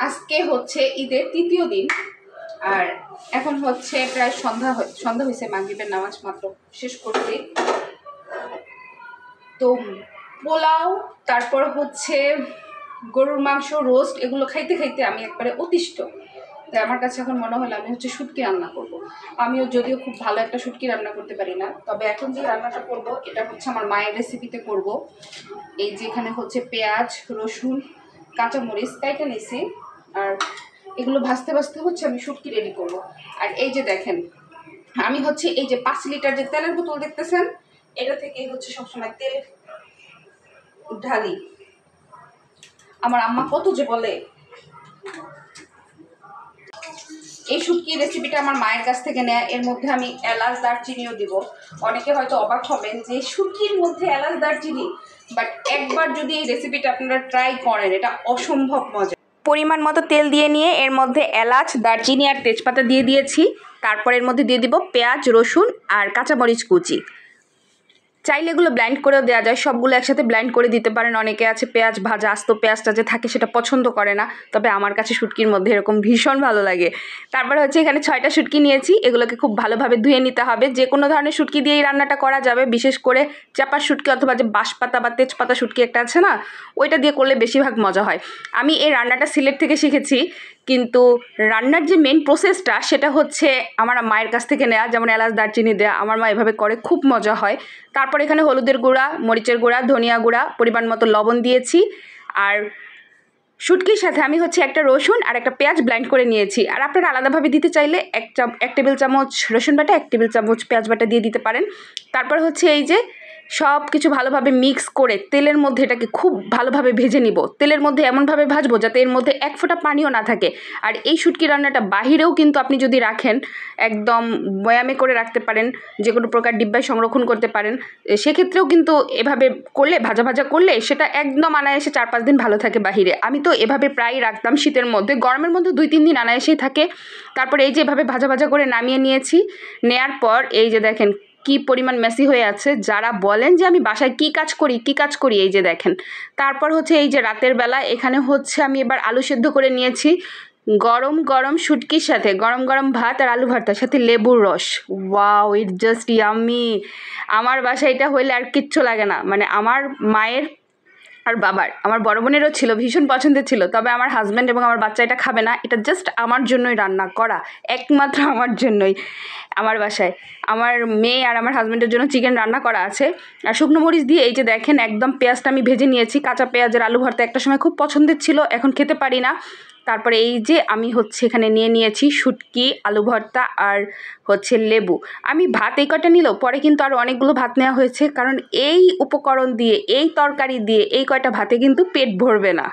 আজকে হচ্ছে ঈদের তৃতীয় দিন, আর এখন হচ্ছে প্রায় সন্ধ্যা হয়েছে, মাগরিবের নামাজ মাত্র শেষ করতে। তো পোলাও, তারপর হচ্ছে গরুর মাংস, রোস্ট, এগুলো খাইতে খাইতে আমি একবারে অতিষ্ঠ। তাই আমার কাছে এখন মনে হলো আমি হচ্ছে শুটকি রান্না করব। আমিও যদিও খুব ভালো একটা শুটকি রান্না করতে পারি না, তবে এখন যে রান্নাটা করব এটা হচ্ছে আমার মায়ের রেসিপিতে করব। এই যে এখানে হচ্ছে পেঁয়াজ, রসুন, কাঁচামরিচ কাইটা নিছি, আর এগুলো ভাজতে ভাজতে হচ্ছে আমি শুটকি রেডি করব। আর এই যে দেখেন, আমি হচ্ছে এই যে 5 লিটার যে তেলের বোতল দেখতেছেন, এটা থেকে হচ্ছে সবসময় তেল ঢালি। আমার আম্মা কত যে বলে। এই শুটকির রেসিপিটা আমার মায়ের কাছ থেকে নেয়া। এর মধ্যে আমি এলাচ, দারচিনিও দিব। অনেকে হয়তো অবাক হবেন যে শুটকির মধ্যে এলাচ, দারচিনি, বাট একবার যদি এই রেসিপিটা আপনারা ট্রাই করেন, এটা অসম্ভব মজা। পরিমাণ মতো তেল দিয়ে নিয়ে এর মধ্যে এলাচ, দারচিনি আর তেজপাতা দিয়ে দিয়েছি। তারপর এর মধ্যে দিয়ে দিব পেঁয়াজ, রসুন আর কাঁচামরিচ কুচি। চাইলে এগুলো ব্লাইন্ড করেও দেওয়া যায়, সবগুলো একসাথে ব্লাইন্ড করে দিতে পারেন। অনেকে আছে পেঁয়াজ ভাজা, আস্ত পেঁয়াজটা যে থাকে সেটা পছন্দ করে না, তবে আমার কাছে শুটকির মধ্যে এরকম ভীষণ ভালো লাগে। তারপর হচ্ছে এখানে 6টা শুটকি নিয়েছি, এগুলোকে খুব ভালোভাবে ধুয়ে নিতে হবে। যে কোনো ধরনের শুটকি দিয়েই রান্নাটা করা যাবে, বিশেষ করে চাপার শুটকি অথবা যে বাঁশপাতা বা তেজপাতা শুটকি একটা আছে না, ওইটা দিয়ে করলে বেশিরভাগ মজা হয়। আমি এই রান্নাটা সিলেট থেকে শিখেছি, কিন্তু রান্নার যে মেন প্রসেসটা সেটা হচ্ছে আমার মায়ের কাছ থেকে নেওয়া। যেমন এলাচ, দারচিনি দেওয়া আমার মা এভাবে করে, খুব মজা হয়। তারপর এখানে হলুদের গুঁড়া, মরিচের গুঁড়া, ধনিয়া গুঁড়া, পরিমাণ মতো লবণ দিয়েছি। আর শুটকির সাথে আমি হচ্ছে একটা রসুন আর একটা পেঁয়াজ ব্লেন্ড করে নিয়েছি। আর আপনারা আলাদাভাবে দিতে চাইলে 1 টেবিল চামচ রসুন বাটা, 1 টেবিল চামচ পেঁয়াজ বাটা দিয়ে দিতে পারেন। তারপর হচ্ছে এই যে সব কিছু ভালোভাবে মিক্স করে তেলের মধ্যে এটাকে খুব ভালোভাবে ভেজে নিব। তেলের মধ্যে এমনভাবে ভাজবো যাতে এর মধ্যে 1 ফোঁটা পানিও না থাকে। আর এই শুটকি রান্নাটা বাহিরেও কিন্তু আপনি যদি রাখেন, একদম বয়ামে করে রাখতে পারেন, যে কোনো প্রকার ডিব্বায় সংরক্ষণ করতে পারেন। সেক্ষেত্রেও কিন্তু এভাবে করলে, ভাজা ভাজা করলে সেটা একদম আনায়াসে 4-5 দিন ভালো থাকে বাহিরে। আমি তো এভাবে প্রায় রাখতাম শীতের মধ্যে, গরমের মধ্যে 2-3 দিন আনায়াসেই থাকে। তারপরে এই যে এভাবে ভাজা ভাজা করে নামিয়ে নিয়েছি। নেয়ার পর এই যে দেখেন কি পরিমাণ মেসি হয়ে আছে। যারা বলেন যে আমি বাসায় কি কাজ করি, এই যে দেখেন। তারপর হচ্ছে এই যে রাতের বেলা এখানে হচ্ছে আমি এবার আলু সেদ্ধ করে নিয়েছি। গরম গরম শুটকির সাথে গরম গরম ভাত আর আলু ভর্তার সাথে লেবুর রস, ওয়াও, ইট জাস্ট ইয়াম্মি। আমার বাসায় এটা হইলে আর কিচ্ছু লাগে না। মানে আমার মায়ের আর বাবার, আমার বড় বোনেরও ছিল, ভীষণ পছন্দের ছিল, তবে আমার হাজব্যান্ড এবং আমার বাচ্চা এটা খাবে না। এটা জাস্ট আমার জন্যই রান্না করা, একমাত্র আমার জন্যই। আমার বাসায় আমার মেয়ে আর আমার হাজব্যান্ডের জন্য চিকেন রান্না করা আছে। আর শুকনো মরিচ দিয়ে এই যে দেখেন একদম পেঁয়াজটা আমি ভেজে নিয়েছি। কাঁচা পেঁয়াজের আলু ভর্তা একটা সময় খুব পছন্দের ছিল, এখন খেতে পারি না। তারপরে এই যে আমি হচ্ছে এখানে নিয়েছি শুটকি, আলু ভর্তা আর হচ্ছে লেবু। আমি ভাত এই কটা নিলেও পরে কিন্তু আরও অনেকগুলো ভাত নেওয়া হয়েছে, কারণ এই উপকরণ দিয়ে, এই তরকারি দিয়ে এই কয়টা ভাতে কিন্তু পেট ভরবে না।